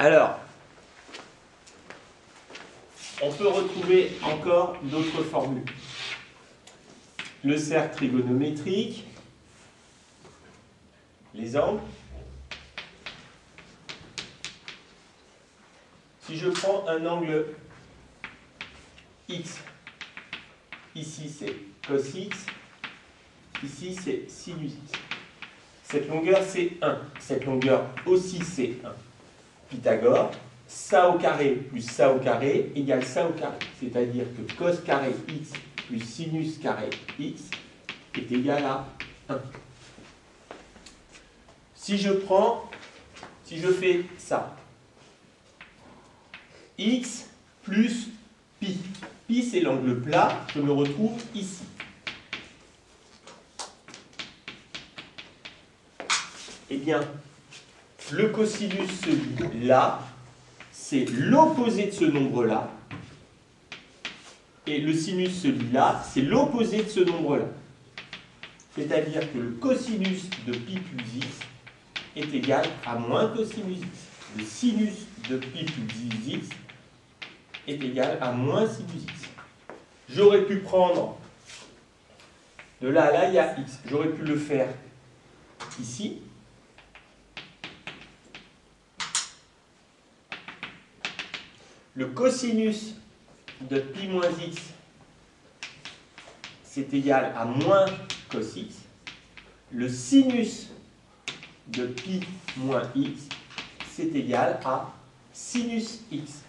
Alors, on peut retrouver encore d'autres formules. Le cercle trigonométrique, les angles. Si je prends un angle x, ici c'est cos x, ici c'est sinus x. Cette longueur c'est 1, cette longueur aussi c'est 1. Pythagore, ça au carré plus ça au carré égale ça au carré. C'est-à-dire que cos carré x plus sinus carré x est égal à 1. Si je fais ça, x plus pi. Pi c'est l'angle plat, je me retrouve ici. Eh bien, le cosinus celui-là, c'est l'opposé de ce nombre-là. Et le sinus celui-là, c'est l'opposé de ce nombre-là. C'est-à-dire que le cosinus de pi plus x est égal à moins cosinus x. Le sinus de pi plus x est égal à moins sinus x. J'aurais pu prendre, de là à là, il y a x. J'aurais pu le faire ici. Le cosinus de pi moins x, c'est égal à moins cos x. Le sinus de pi moins x, c'est égal à sinus x.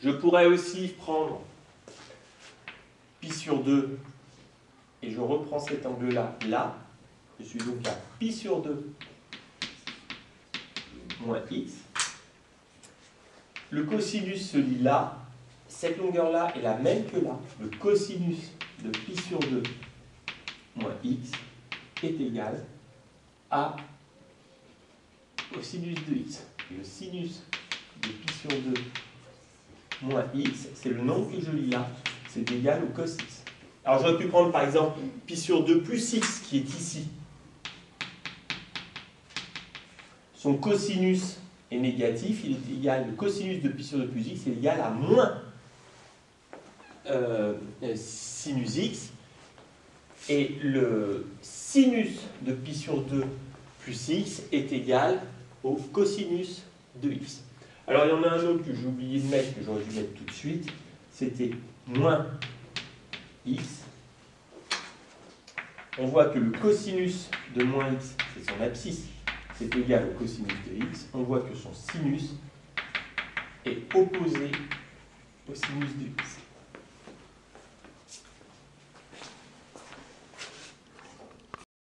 Je pourrais aussi prendre pi sur 2, et je reprends cet angle-là, là. Je suis donc à pi sur 2 moins x. Le cosinus, celui-là, cette longueur-là est la même que là. Le cosinus de pi sur 2 moins x est égal à au sinus de x. Et le sinus de pi sur 2 moins x, c'est le nombre que je lis là, c'est égal au cos x. Alors j'aurais pu prendre par exemple pi sur 2 plus x qui est ici. Son cosinus est négatif, il est égal, le cosinus de pi sur 2 plus x est égal à moins sinus x. Et le sinus de pi sur 2 plus x est égal au cosinus de x. Alors il y en a un autre que j'ai oublié de mettre, que j'aurais dû mettre tout de suite, c'était moins x. On voit que le cosinus de moins x, c'est son abscisse, c'est égal au cosinus de x. On voit que son sinus est opposé au sinus de x.